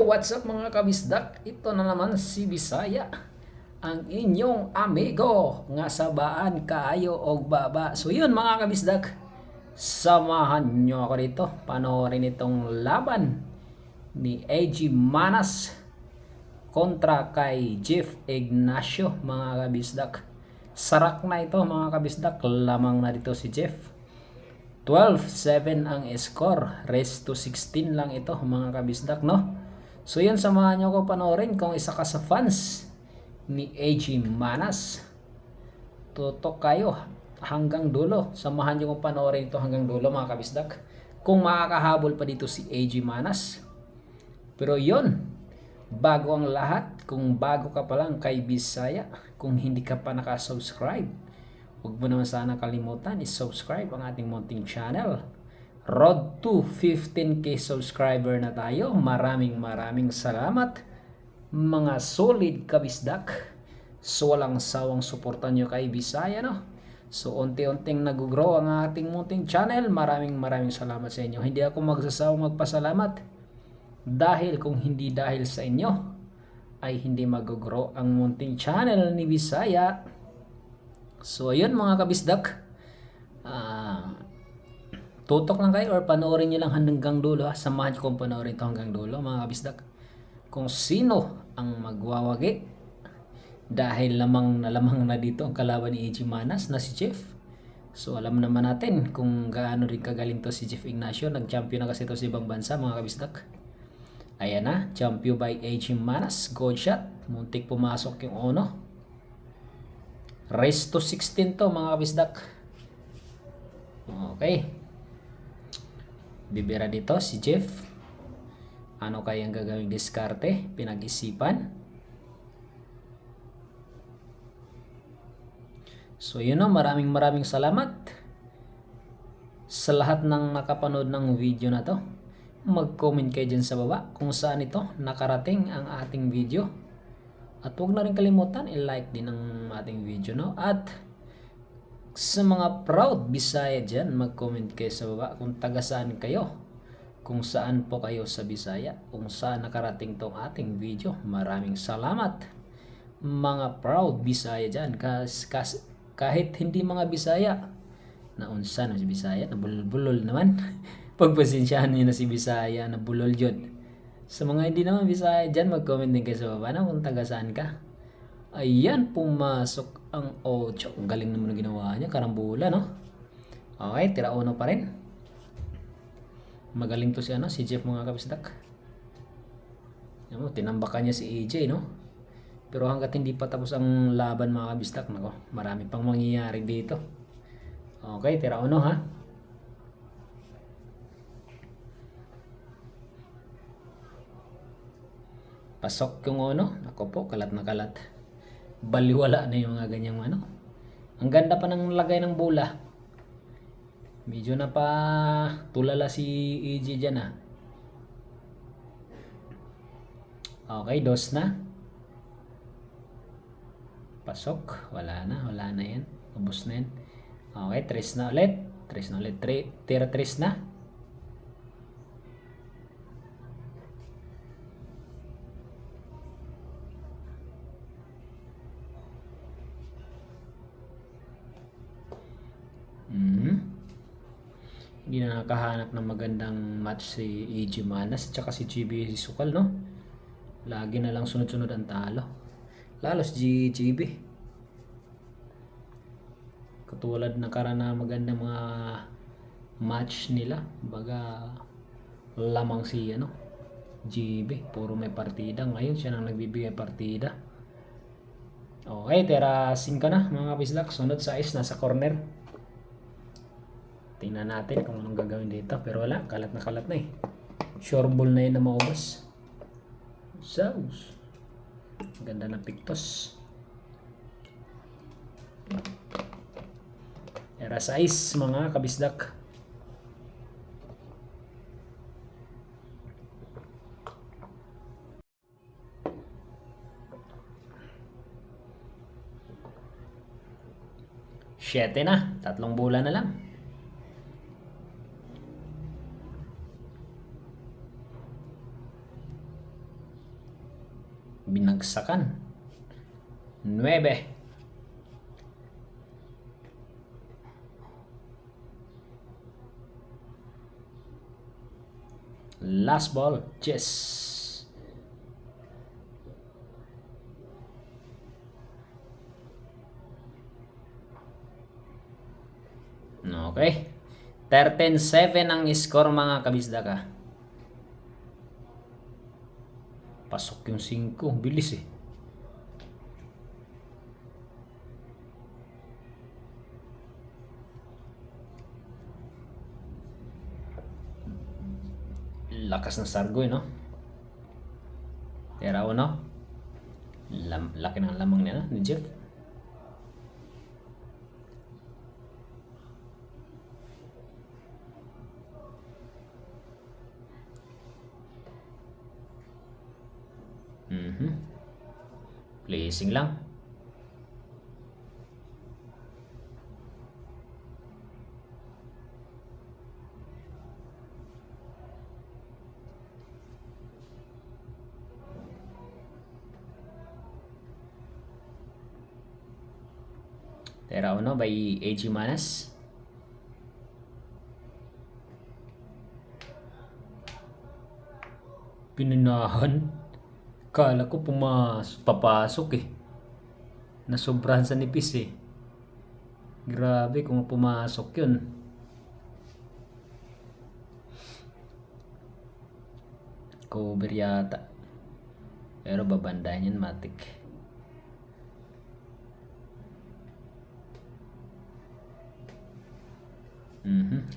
what's up mga kabisdak? Ito na naman si Bisaya, ang inyong amigo nga sabaan kaayo og baba. So yun mga kabisdak, samahan nyo ako dito. Panoorin itong laban ni AG Manas kontra kay Jeff Ignacio mga kabisdak. Sarak na ito mga kabisdak, lamang na dito si Jeff. 12-7 ang score, race to 16 lang ito mga kabisdak, no? So yun, samahan nyo ko panoorin kung isa ka sa fans ni AG Manas. Tutok kayo hanggang dulo. Samahan nyo ko panoorin ito hanggang dulo mga kabisdak. Kung makakahabol pa dito si AG Manas. Pero yun, bago ang lahat, kung bago ka pa lang kay Bisaya, kung hindi ka pa nakasubscribe, huwag mo naman sana kalimutan i-subscribe ang ating munting channel. Road to 15k subscriber na tayo. Maraming salamat mga solid kabisdak. So walang sawang suportan nyo kay Bisaya, no? So unti-unting nag-grow ang ating munting channel. Maraming salamat sa inyo. Hindi ako magsasawang magpasalamat. Dahil kung hindi dahil sa inyo, ay hindi mag-grow ang munting channel ni Bisaya. So ayun mga kabisdak, tutok lang kayo or panoorin nyo lang hanggang dulo. Samahan nyo kung panoorin ito hanggang dulo mga kabisdak. Kung sino ang magwawagi, dahil lamang na dito ang kalaban ni AG Manas na si Jeff. So alam naman natin kung gaano rin kagaling to si Jeff Ignacio. Nag-champion na kasi ito sa ibang bansa mga kabisdak. Ayan na, champion by AG Manas. Gold shot, muntik pumasok yung ono. Race to 16 to mga kabisdak. Okay, bibira dito si Jeff. Ano kayang gagawing diskarte? Pinag-isipan. So yun o, maraming salamat sa lahat ng nakapanood ng video na to. Mag-comment kayo dyan sa baba kung saan ito nakarating ang ating video. At huwag na rin kalimutan i-like din ang ating video, no? At sa mga proud Bisaya dyan, mag-comment kayo sa baba kung taga saan kayo, kung saan po kayo sa Bisaya, kung saan nakarating tong ating video. Maraming salamat mga proud Bisaya dyan. Kahit hindi mga Bisaya, naunsa na si Bisaya, nabulol naman. Pagpasensyahan nyo na si Bisaya, nabulol yun. Sa mga hindi naman Bisaya dyan, mag-comment din kayo sa baba na kung taga saan ka. Ayan, pumasok ang 8. Ang galing naman ang ginawa niya. Karambula, no? Okay, tira uno pa rin. Magaling to si Jeff mga kabisdak. Tinambakan niya si AJ, no? Pero hanggat hindi pa tapos ang laban mga kabisdak, nako, marami pang mangyayari dito. Okay, tira uno ha. Pasok yung uno. Nako po, kalat na kalat. Baliwala na yung mga ganyang ano. Ang ganda pa ng lagay ng bola. Medyo na pa tulala si AJ dyan ha. Okay, dos na. Pasok. Wala na yan. Ubus na yan. Okay, tres na ulit. Tira tres na. Hindi na nakahanap ng magandang match si AG Manas at saka si GB Sukal, no? Lagi na lang sunod-sunod ang talo. Lalo si GB. Katulad na karana magandang mga match nila. Baga lamang si GB. Puro may partida. Ngayon siya nang nagbibigay partida. Okay, tira 5 na mga bislak. Sunod sa is, nasa corner. Tingnan natin kung anong gagawin dito. Pero wala, kalat na eh. Sure ball na yun na maubos. Saus. Ganda ng pictos. Era size mga kabisdak. Siyete na. 3 bola na lang. binagsakan. 9. Last ball, chess. Okay. 13-7 ang score mga kabisdaka. Pasok yung 5. Bilis eh. Lakas ng Sargoy, no? Tera 1. Laki ng lamang niya, no? Ni Jeff. Placing lang. Tera 1 by AG Manas. Pinunahan. Kala ko papasok eh. Nasobrahan sa nipis eh. Grabe kung pumasok yun. Cover yata. Pero babandayan yan, matik.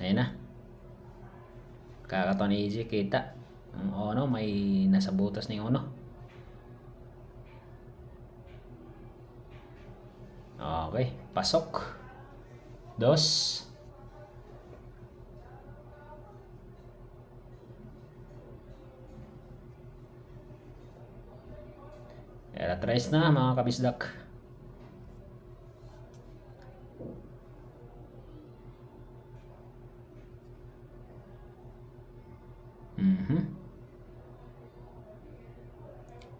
Ayun na. Kakato ni AJ, kita. Ang Ono, may nasa butas ni Ono. Okay, pasok. 2. Era 3 na mga kabisdak.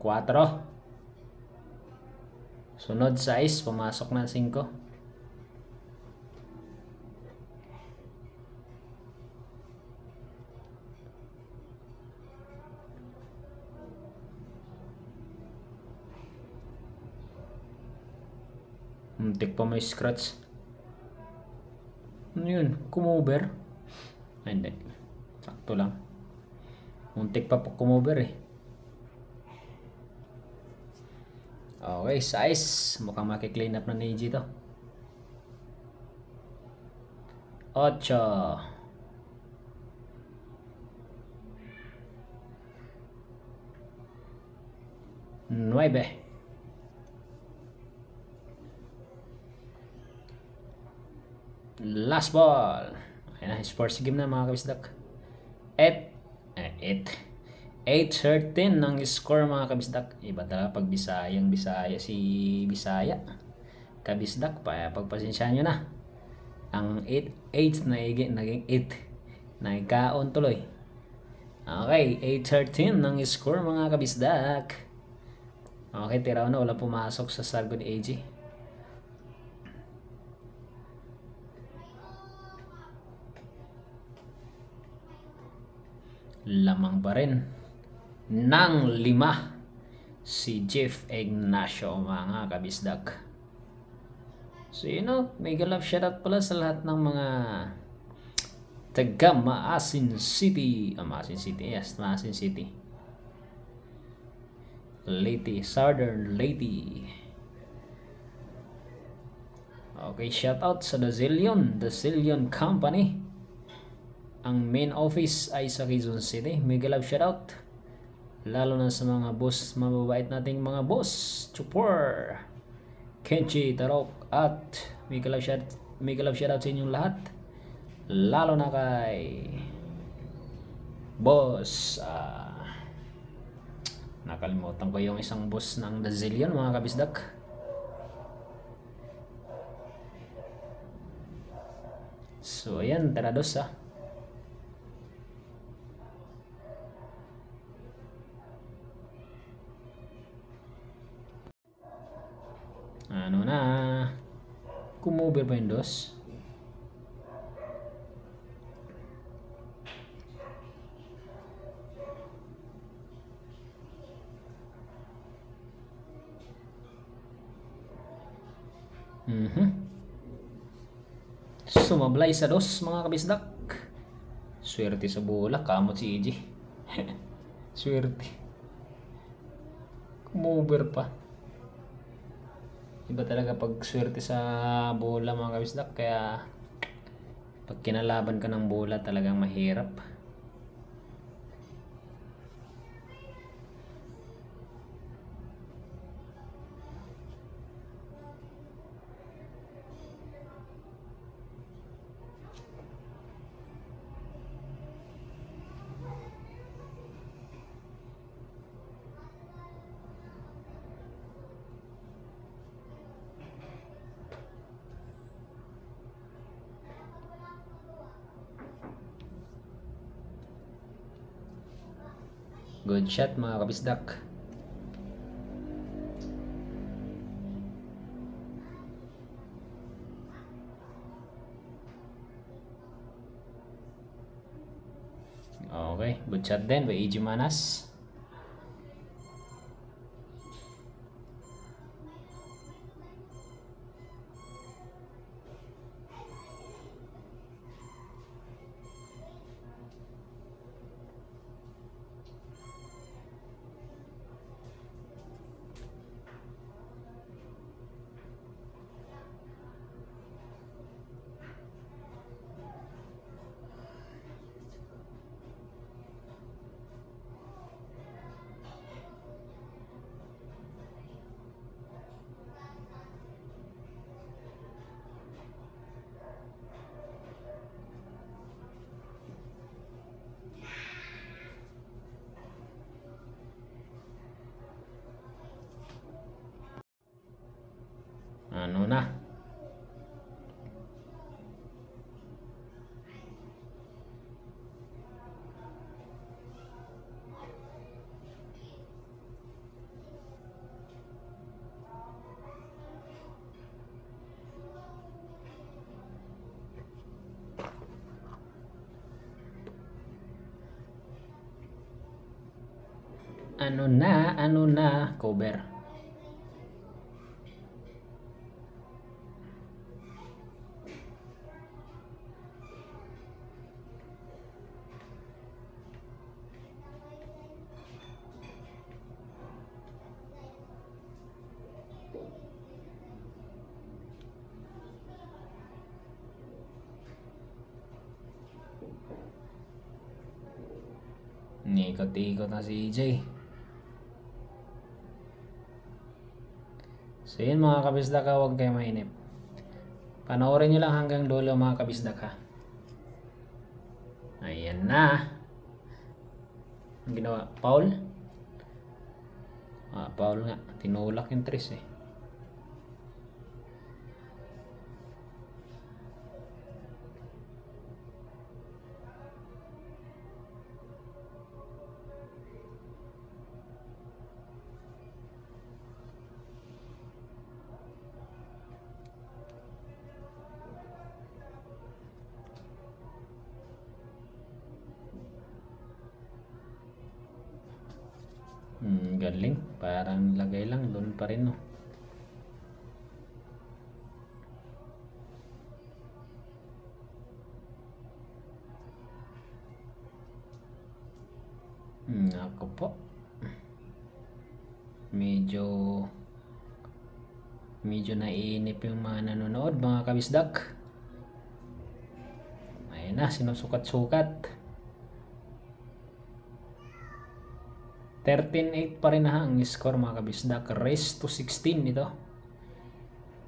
Quatro. Sunod 6, pumasok na 5. Muntik pa may scratch. Ano yun? Kumover? Ay, hindi. Sakto lang. Muntik pa kumover eh. Okay, size. Mukhang makiklean up na ni AJ to. 8. 9. Last ball. Ayan na, sports game na mga kabisdak. 8-13 ng score mga kabisdak. Iba talaga pag Bisaya si Bisaya. Kabisdak, pagpasensyahan nyo na. Ang 8 naging 8. Nagkaon tuloy. Okay, 8-13 ng score mga kabisdak. Okay, tira na, walang pumasok sa Sargo ni AJ. Lamang pa rin ng 5 si Jeff Ignacio mga kabisdak. So mega love shoutout pala sa lahat ng mga taga Maasin City. Maasin City, yes, Maasin City. Leyte, Southern Leyte. Okay, shoutout sa The Zillion Company. Ang main office ay sa Quezon City. Mega love shoutout. Lalo na sa mga boss, mababait nating mga boss. Chupor, Kenchi, Tarok, at mega love shoutout sa inyong lahat. Lalo na kay boss. Nakalimutan ko yung isang boss ng The Zillion mga kabisdak. So ayan, tara dos Ano na? Kumover pa yung dos. Sumablay sa dos mga kabisdak. Swerte sa bola, kamot si EJ. Swerte. Kumover pa. Iba talaga pag swerte sa bola mga kabisdak. Kaya pag kinalaban ka ng bola talagang mahirap. Good shot mga kabisdak. Okay, good shot din by EJ Manas. Ano na? Ano na, cover. Nikot-ikot na si EJ. So yun mga kabisdak, huwag kayo mainip. Panoorin nyo lang hanggang dulo mga kabisdak ha. Ayan na. Ang ginawa, foul? Foul nga. Tinulak yung tres eh. Galing. Parang lagay lang. Doon pa rin no. Ako po. Medyo naiinip yung mga nanonood mga kabisdak. Ayun na. Sinusukat-sukat. 13-8 pa rin na ang score mga kabisdak. Race to 16 ito.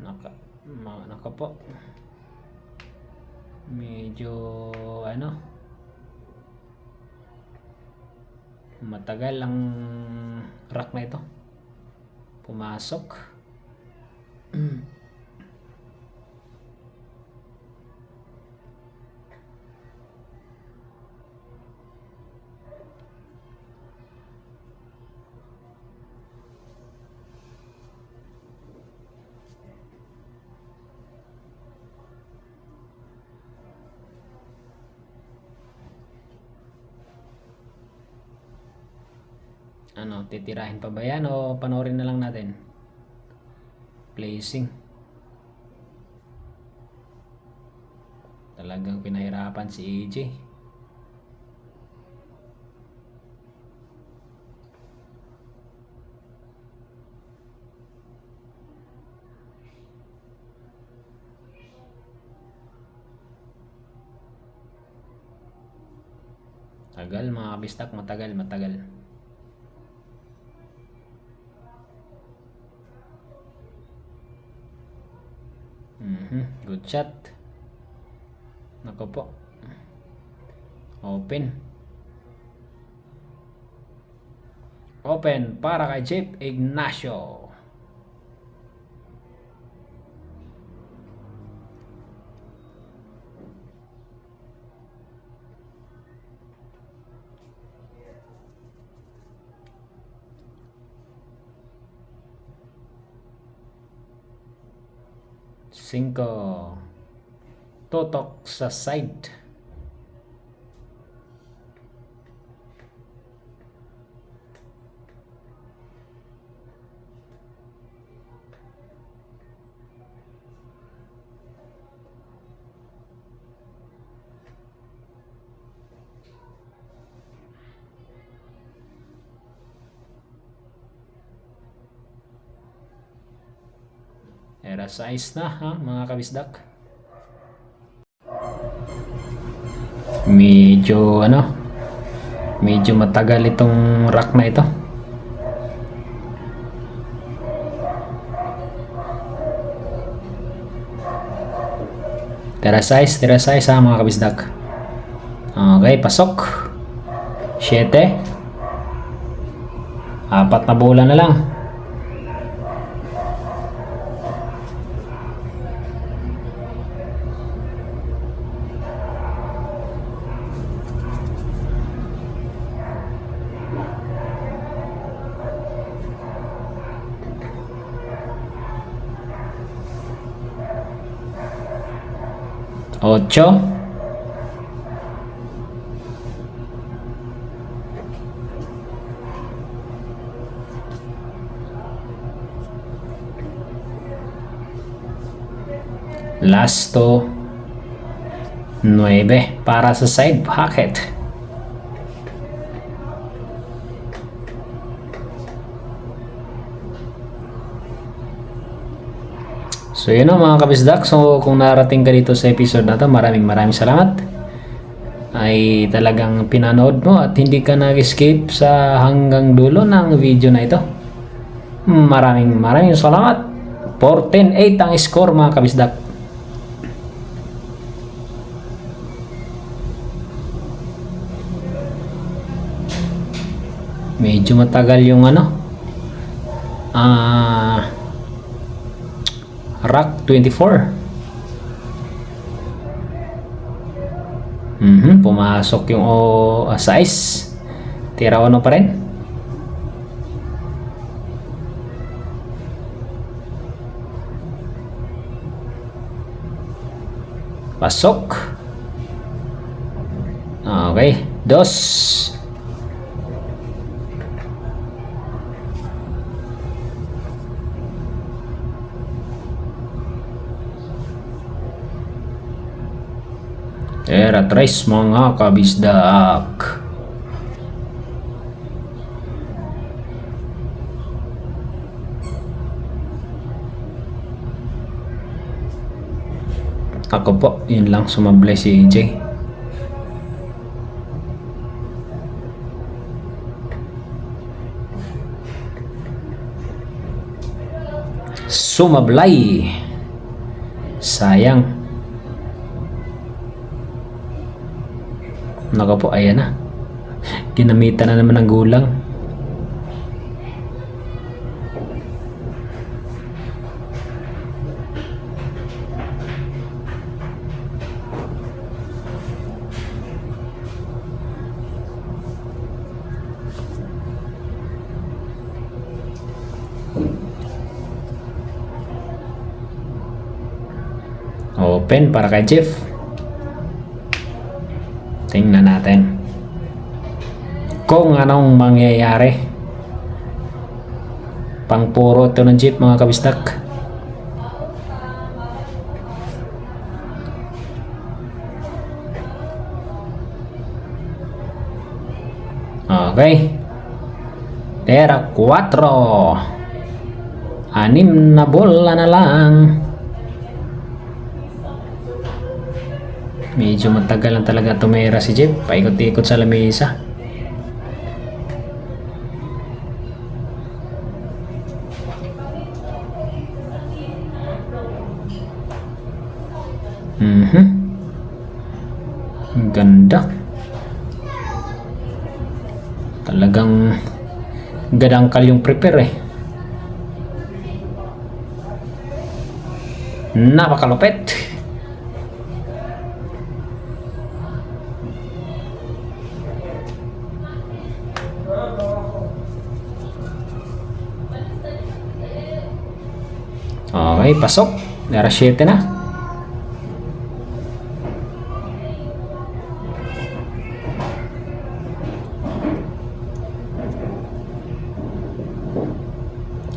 Naka po. Medyo matagal ang rack na ito. Pumasok. Ano, titirahin pa ba yan o panoorin na lang natin? Placing. Talagang pinahirapan si AJ. Tagal mga kabistak, matagal. Good shot. Nako po. Open para kay Jeff Ignacio. Cinco. Totok sa side. Era size na ha mga kabisdak. Medyo matagal itong rack na ito. Tira size ha mga kabisdak. Okay, pasok. 7. 4 na bola na lang. 8. Lasto 9 para sa side pocket. So yun o mga kabisdak, so kung narating ka dito sa episode na to, maraming salamat. Ay talagang pinanood mo at hindi ka nag-escape sa hanggang dulo ng video na ito. Maraming salamat. 14-8 ang score mga kabisdak. Medyo matagal yung Rack 24. Pumasok yung size. Tira 1 pa rin. Pasok. Okay, 2. Era 3 mga kabisdak. Ako po, yun lang, sumablay si AJ. Sumablay. Sayang. Nako po, ayan na. Ginamitan na naman ng gulang. Open para kay Jeff. Tingnan natin kung anong mangyayari. Pang puro ito ng jeep mga kabisdak. Okay. Tera 4. 6 na bola na lang. Medyo matagal lang talaga tumira si Jeep. Paikot-ikot sa lamesa. Ang ganda. Talagang gadangkal yung prepare eh. Napakalupit. Okay, pasok. Nara 7 na.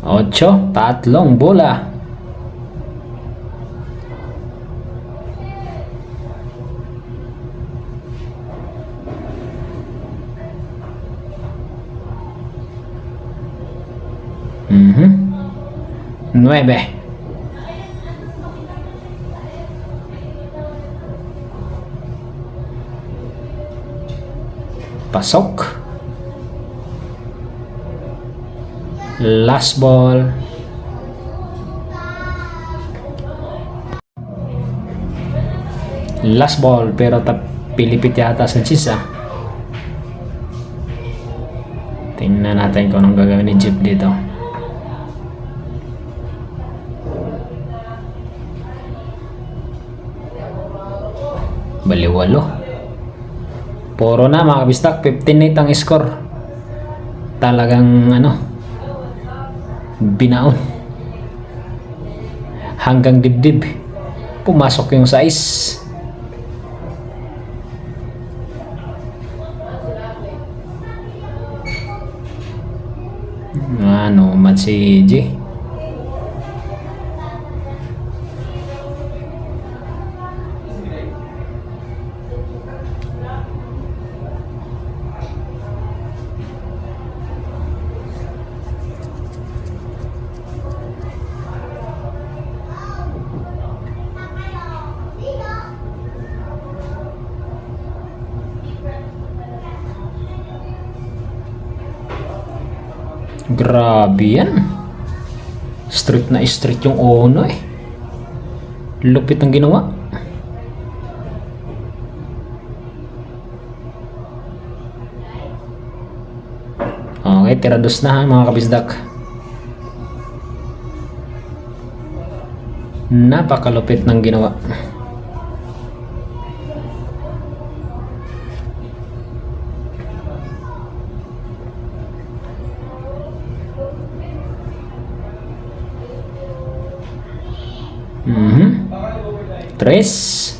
Ocho, tatlong bola. Nueve. Pasok. Last ball. Last ball pero pilipit yata sa cheese ah. Tingnan natin kung anong gagawin ni Jeep dito. Baliwalo. Puro na mga kabistak. 15-8 ang score. Talagang binaon. Hanggang dibdib. Pumasok yung size. Mat si G. Grabe yan. Street na street yung ono eh. Lupit ang ginawa. Okay, tirados na ha mga kabisdak. Napakalupit ng ginawa. Tres.